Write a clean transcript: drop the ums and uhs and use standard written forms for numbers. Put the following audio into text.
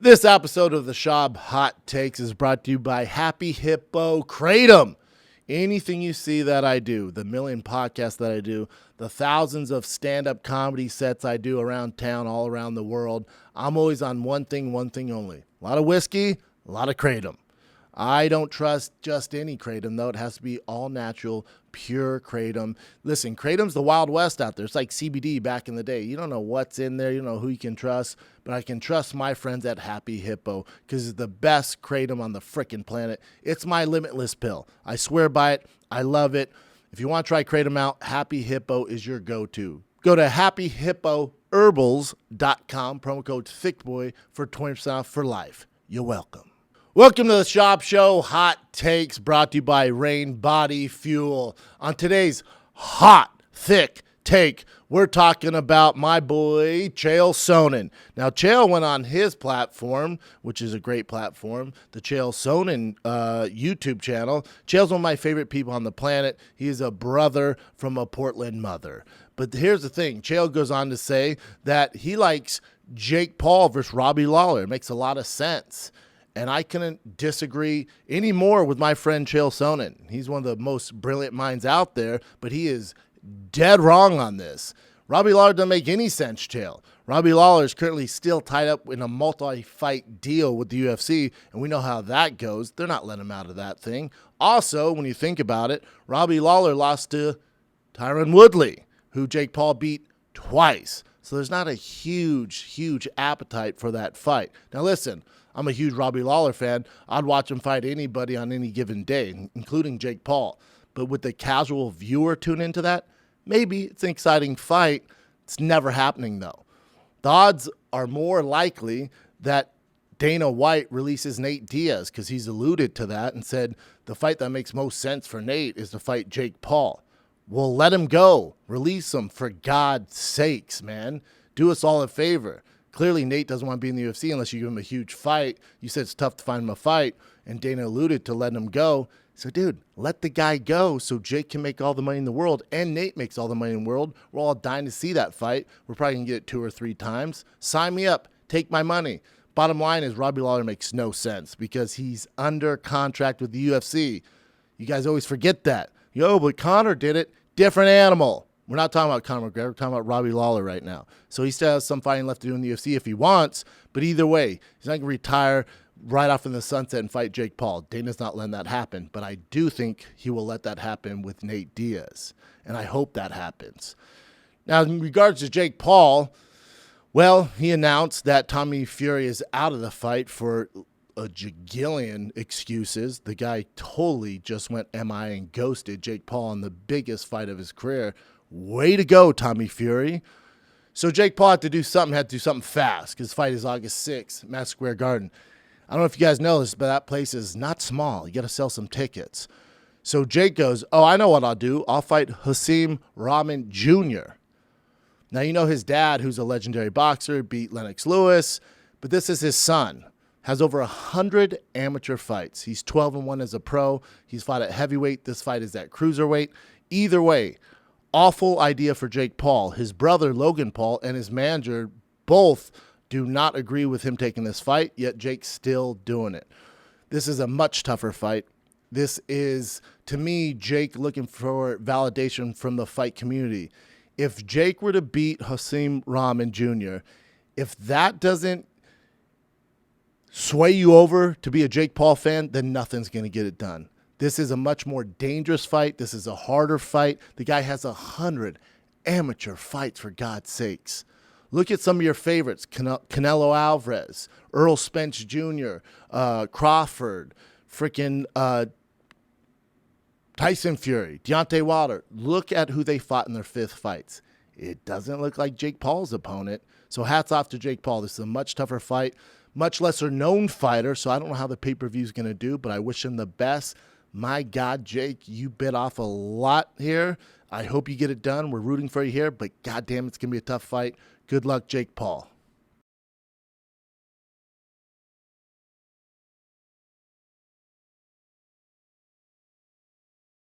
This episode of the Shab Hot Takes is brought to you by Happy Hippo Kratom. Anything you see that I do, the million podcasts that I do, the thousands of stand-up comedy sets I do around town, all around the world, I'm always on one thing only. A lot of whiskey, a lot of Kratom. I don't trust just any Kratom, though. It has to be all natural, pure Kratom. Listen, Kratom's the Wild West out there. It's like CBD back in the day. You don't know what's in there. You don't know who you can trust. But I can trust my friends at Happy Hippo because it's the best Kratom on the frickin' planet. It's my limitless pill. I swear by it. I love it. If you want to try Kratom out, Happy Hippo is your go-to. Go to happyhippoherbals.com, promo code Thiccboy for 20% off for life. You're welcome. Welcome to the Shop Show Hot Takes, brought to you by Rain Body Fuel. On today's hot, thick take, we're talking about my boy, Chael Sonnen. Now, Chael went on his platform, which is a great platform, the Chael Sonnen YouTube channel. Chael's one of my favorite people on the planet. He is a brother from a Portland mother. But here's the thing. Chael goes on to say that he likes Jake Paul versus Robbie Lawler. It makes a lot of sense. And I couldn't disagree any more with my friend Chael Sonnen. He's one of the most brilliant minds out there, but he is dead wrong on this. Robbie Lawler doesn't make any sense, Chael. Robbie Lawler is currently still tied up in a multi-fight deal with the UFC, and we know how that goes. They're not letting him out of that thing. Also, when you think about it, Robbie Lawler lost to Tyron Woodley, who Jake Paul beat twice. So there's not a huge appetite for that fight. Now listen, I'm a huge Robbie Lawler fan. I'd watch him fight anybody on any given day, including Jake Paul. But would the casual viewer tune into that? Maybe. It's an exciting fight. It's never happening, though. The odds are more likely that Dana White releases Nate Diaz because he's alluded to that and said the fight that makes most sense for Nate is to fight Jake Paul. Well, let him go. Release him for God's sakes, man. Do us all a favor. Clearly, Nate doesn't want to be in the UFC unless you give him a huge fight. You said it's tough to find him a fight, and Dana alluded to letting him go. So, dude, let the guy go so Jake can make all the money in the world, and Nate makes all the money in the world. We're all dying to see that fight. We're probably going to get it 2 or 3 times. Sign me up. Take my money. Bottom line is Robbie Lawler makes no sense because he's under contract with the UFC. You guys always forget that. But Conor did it. Different animal. We're not talking about Conor McGregor. We're talking about Robbie Lawler right now. So he still has some fighting left to do in the UFC if he wants. But either way, he's not going to retire right off in the sunset and fight Jake Paul. Dana's not letting that happen. But I do think he will let that happen with Nate Diaz. And I hope that happens. Now, in regards to Jake Paul, well, he announced that Tommy Fury is out of the fight for a jigillion excuses. The guy totally just went MI and ghosted Jake Paul in the biggest fight of his career. Way to go, Tommy Fury. So Jake Paul had to do something fast because the fight is August 6th, Madison Square Garden. I don't know if you guys know this, but that place is not small. You got to sell some tickets. So Jake goes, I know what I'll do. I'll fight Hasim Rahman Jr. Now, you know his dad, who's a legendary boxer, beat Lennox Lewis, but this is his son. Has over 100 amateur fights. He's 12-1 as a pro. He's fought at heavyweight. This fight is at cruiserweight. Either way, awful idea for Jake Paul. His brother, Logan Paul, and his manager both do not agree with him taking this fight, yet Jake's still doing it. This is a much tougher fight. This is, to me, Jake looking for validation from the fight community. If Jake were to beat Hasim Rahman Jr., if that doesn't sway you over to be a Jake Paul fan, then nothing's going to get it done. This is a much more dangerous fight. This is a harder fight. The guy has 100 amateur fights, for God's sakes. Look at some of your favorites. Canelo Alvarez, Earl Spence Jr., Crawford, Tyson Fury, Deontay Wilder. Look at who they fought in their 5th fights. It doesn't look like Jake Paul's opponent. So hats off to Jake Paul. This is a much tougher fight, much lesser known fighter. So I don't know how the pay-per-view is going to do, but I wish him the best. My God, Jake, you bit off a lot here. I hope you get it done. We're rooting for you here, but goddamn, it's going to be a tough fight. Good luck, Jake Paul.